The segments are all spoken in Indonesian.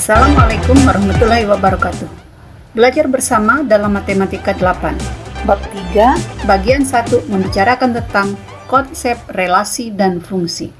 Assalamualaikum warahmatullahi wabarakatuh. Belajar bersama dalam Matematika 8. Bab 3, bagian 1 membicarakan tentang konsep relasi dan fungsi.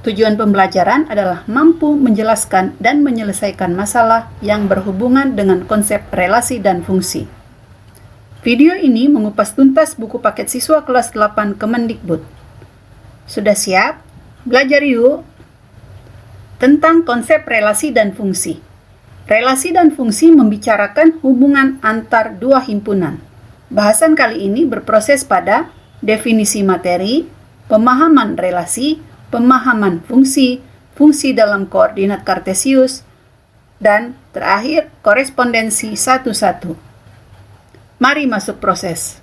Tujuan pembelajaran adalah mampu menjelaskan dan menyelesaikan masalah yang berhubungan dengan konsep relasi dan fungsi. Video ini mengupas tuntas buku paket siswa kelas 8 Kemendikbud. Sudah siap? Belajar yuk! Tentang konsep relasi dan fungsi. Relasi dan fungsi membicarakan hubungan antar dua himpunan. Bahasan kali ini berproses pada definisi materi, pemahaman relasi, pemahaman fungsi, fungsi dalam koordinat kartesius, dan terakhir korespondensi satu-satu. Mari masuk proses.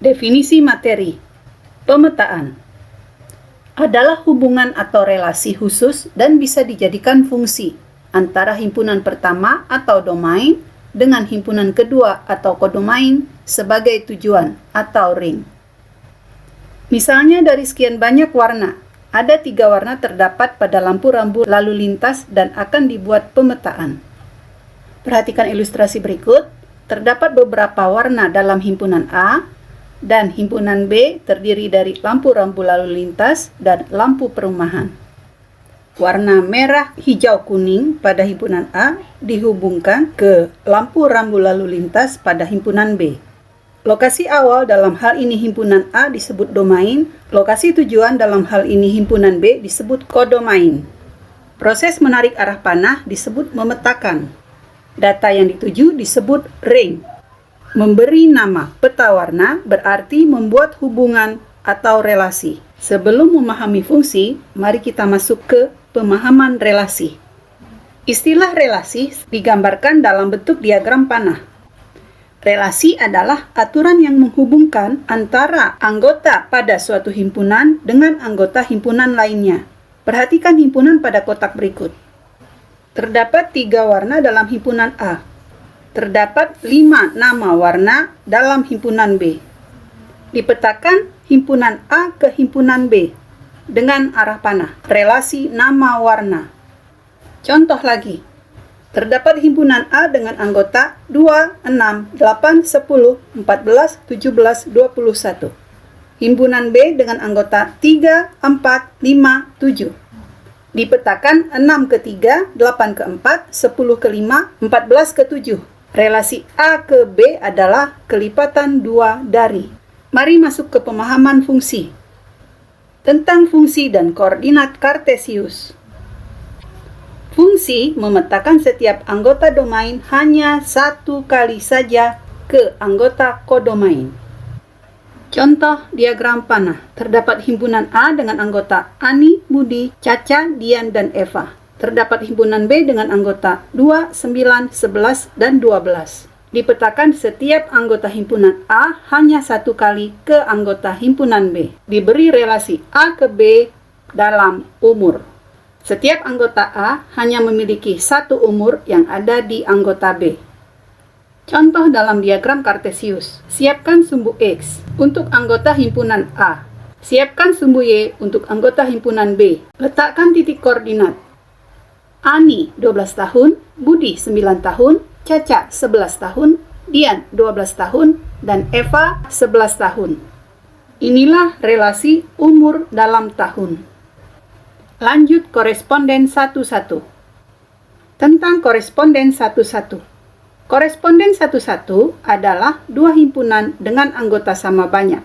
Definisi materi. Pemetaan adalah hubungan atau relasi khusus dan bisa dijadikan fungsi antara himpunan pertama atau domain dengan himpunan kedua atau kodomain sebagai tujuan atau ring. Misalnya dari sekian banyak warna, ada 3 warna terdapat pada lampu rambu lalu lintas dan akan dibuat pemetaan. Perhatikan ilustrasi berikut. Terdapat beberapa warna dalam himpunan A, dan himpunan B terdiri dari lampu rambu lalu lintas dan lampu perumahan. Warna merah, hijau, kuning pada himpunan A dihubungkan ke lampu rambu lalu lintas pada himpunan B. Lokasi awal dalam hal ini himpunan A disebut domain, lokasi tujuan dalam hal ini himpunan B disebut kodomain. Proses menarik arah panah disebut memetakan. Data yang dituju disebut ring. Memberi nama peta warna berarti membuat hubungan atau relasi. Sebelum memahami fungsi, mari kita masuk ke pemahaman relasi. Istilah relasi digambarkan dalam bentuk diagram panah. Relasi adalah aturan yang menghubungkan antara anggota pada suatu himpunan dengan anggota himpunan lainnya. Perhatikan himpunan pada kotak berikut. Terdapat 3 warna dalam himpunan A. Terdapat 5 nama warna dalam himpunan B. Dipetakan himpunan A ke himpunan B dengan arah panah, relasi nama warna. Contoh lagi, terdapat himpunan A dengan anggota 2, 6, 8, 10, 14, 17, 21. Himpunan B dengan anggota 3, 4, 5, 7. Dipetakan 6 ke 3, 8 ke 4, 10 ke 5, 14 ke 7. Relasi A ke B adalah kelipatan 2 dari. Mari masuk ke pemahaman fungsi. Tentang fungsi dan koordinat kartesius. Fungsi memetakan setiap anggota domain hanya 1 kali saja ke anggota kodomain. Contoh diagram panah. Terdapat himpunan A dengan anggota Ani, Budi, Caca, Dian, dan Eva. Terdapat himpunan B dengan anggota 2, 9, 11, dan 12. Dipetakan setiap anggota himpunan A hanya 1 kali ke anggota himpunan B. Diberi relasi A ke B dalam umur. Setiap anggota A hanya memiliki 1 umur yang ada di anggota B. Contoh dalam diagram kartesius. Siapkan sumbu X untuk anggota himpunan A. Siapkan sumbu Y untuk anggota himpunan B. Letakkan titik koordinat. Ani 12 tahun, Budi 9 tahun, Caca 11 tahun, Dian 12 tahun, dan Eva 11 tahun. Inilah relasi umur dalam tahun. Lanjut koresponden satu-satu. Tentang koresponden satu-satu. Koresponden satu-satu adalah 2 himpunan dengan anggota sama banyak.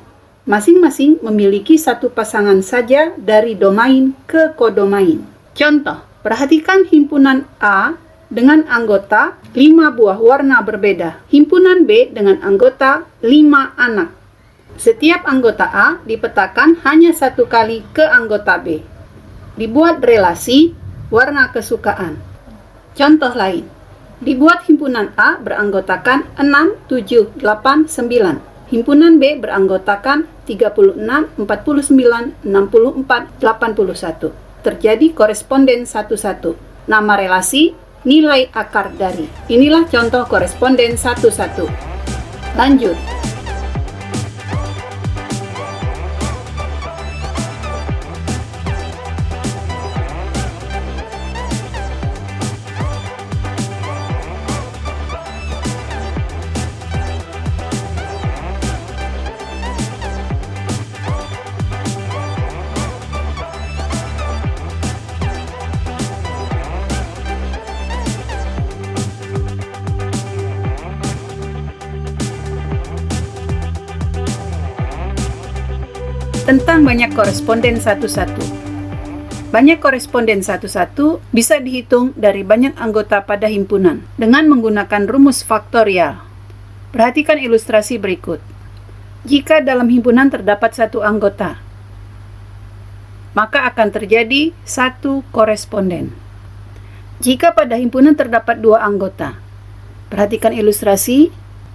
Masing-masing memiliki 1 pasangan saja dari domain ke kodomain. Contoh. Perhatikan himpunan A dengan anggota 5 buah warna berbeda. Himpunan B dengan anggota 5 anak. Setiap anggota A dipetakan hanya 1 kali ke anggota B. Dibuat relasi warna kesukaan. Contoh lain. Dibuat himpunan A beranggotakan 6, 7, 8, 9. Himpunan B beranggotakan 36, 49, 64, 81. Terjadi koresponden satu-satu. Nama relasi, nilai akar dari. Inilah contoh koresponden satu-satu. Lanjut. tentang banyak koresponden satu-satu. Banyak koresponden satu-satu bisa dihitung dari banyak anggota pada himpunan dengan menggunakan rumus faktorial. Perhatikan ilustrasi berikut. Jika dalam himpunan terdapat satu anggota, maka akan terjadi satu koresponden. Jika pada himpunan terdapat dua anggota, perhatikan ilustrasi,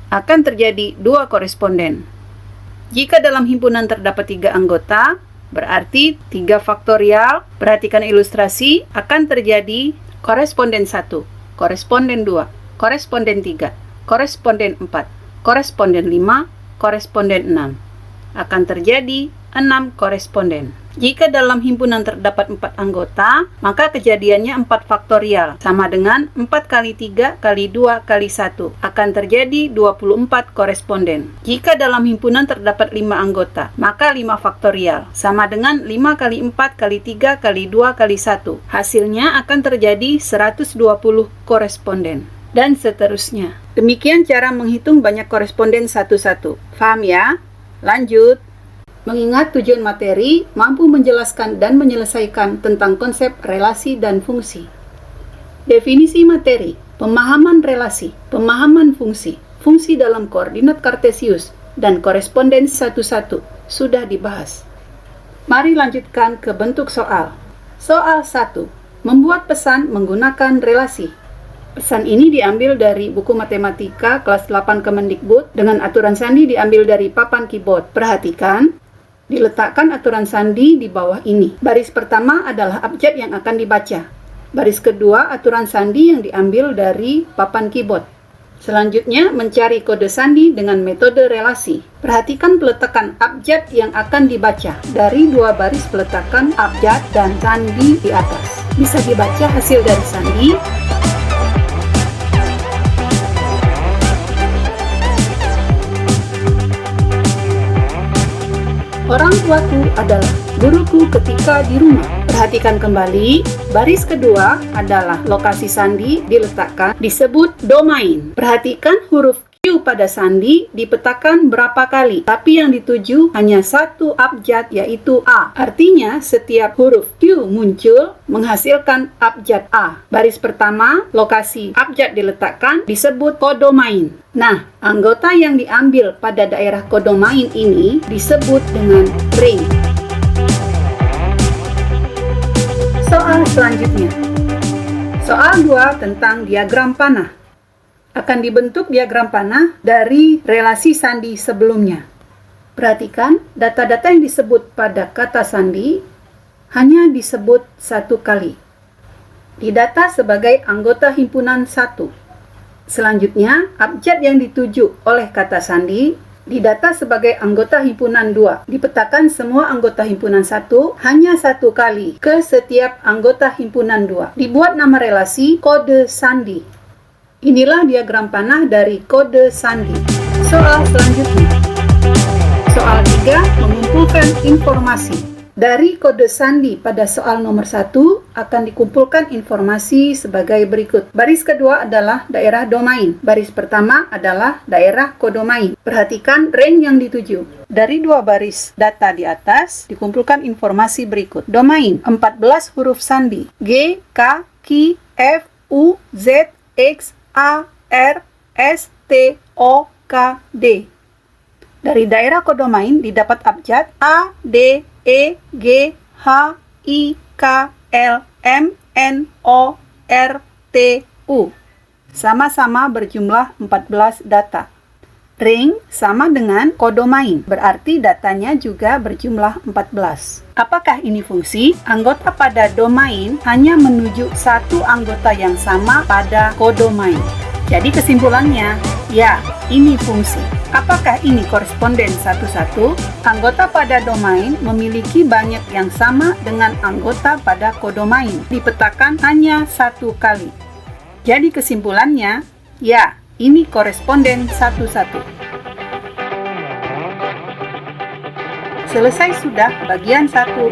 akan terjadi dua koresponden. Jika dalam himpunan terdapat tiga anggota, berarti 3 faktorial, perhatikan ilustrasi, akan terjadi koresponden 1, koresponden 2, koresponden 3, koresponden 4, koresponden 5, koresponden 6. Akan terjadi 6 koresponden. Jika dalam himpunan terdapat 4 anggota, maka kejadiannya 4 faktorial, sama dengan 4 kali 3 kali 2 kali 1, akan terjadi 24 koresponden. Jika dalam himpunan terdapat 5 anggota, maka 5 faktorial, sama dengan 5 kali 4 kali 3 kali 2 kali 1. Hasilnya akan terjadi 120 koresponden. Dan seterusnya. Demikian cara menghitung banyak koresponden satu-satu. Paham ya? Lanjut. Mengingat tujuan materi mampu menjelaskan dan menyelesaikan tentang konsep relasi dan fungsi. Definisi materi, pemahaman relasi, pemahaman fungsi, fungsi dalam koordinat kartesius, dan koresponden satu-satu sudah dibahas. Mari lanjutkan ke bentuk soal. Soal 1. Membuat pesan menggunakan relasi. Pesan ini diambil dari buku matematika kelas 8 Kemendikbud dengan aturan sandi diambil dari papan keyboard. Perhatikan. Diletakkan aturan sandi di bawah ini. Baris pertama adalah abjad yang akan dibaca. Baris kedua aturan sandi yang diambil dari papan keyboard. Selanjutnya mencari kode sandi dengan metode relasi. Perhatikan peletakan abjad yang akan dibaca dari 2 baris peletakan abjad dan sandi di atas. Bisa dibaca hasil dari sandi. Orang tuaku adalah guruku ketika di rumah. Perhatikan kembali, baris kedua adalah lokasi sandi diletakkan, disebut domain. Perhatikan huruf Q pada sandi dipetakan berapa kali, tapi yang dituju hanya satu abjad yaitu A. Artinya setiap huruf Q muncul menghasilkan abjad A. Baris pertama, lokasi abjad diletakkan disebut kodomain. Nah, anggota yang diambil pada daerah kodomain ini disebut dengan ring. Soal selanjutnya. Soal 2 tentang diagram panah. Akan dibentuk diagram panah dari relasi sandi sebelumnya. Perhatikan, data-data yang disebut pada kata sandi hanya disebut satu kali. Didata sebagai anggota himpunan 1. Selanjutnya, abjad yang dituju oleh kata sandi didata sebagai anggota himpunan 2. Dipetakan semua anggota himpunan 1 hanya satu kali ke setiap anggota himpunan 2. Dibuat nama relasi kode sandi. Inilah diagram panah dari kode sandi. Soal selanjutnya. Soal 3 mengumpulkan informasi. Dari kode sandi pada soal nomor 1 akan dikumpulkan informasi sebagai berikut. Baris kedua adalah daerah domain. Baris pertama adalah daerah kodomain. Perhatikan range yang dituju. Dari 2 baris data di atas dikumpulkan informasi berikut. Domain 14 huruf sandi. G, K, Q, F, U, Z, X, A, R, S, T, O, K, D. Dari daerah kodomain didapat abjad A, D, E, G, H, I, K, L, M, N, O, R, T, U. Sama-sama berjumlah 14 data. Ring sama dengan kodomain, berarti datanya juga berjumlah 14. Apakah ini fungsi? Anggota pada domain hanya menuju satu anggota yang sama pada kodomain. Jadi kesimpulannya, ya, ini fungsi. Apakah ini koresponden satu-satu? Anggota pada domain memiliki banyak yang sama dengan anggota pada kodomain. Dipetakan hanya satu kali. Jadi kesimpulannya, ya, ini koresponden satu-satu. Selesai sudah bagian 1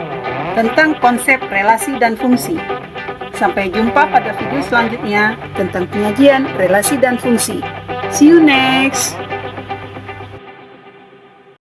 tentang konsep relasi dan fungsi. Sampai jumpa pada video selanjutnya tentang penyajian relasi dan fungsi. See you next!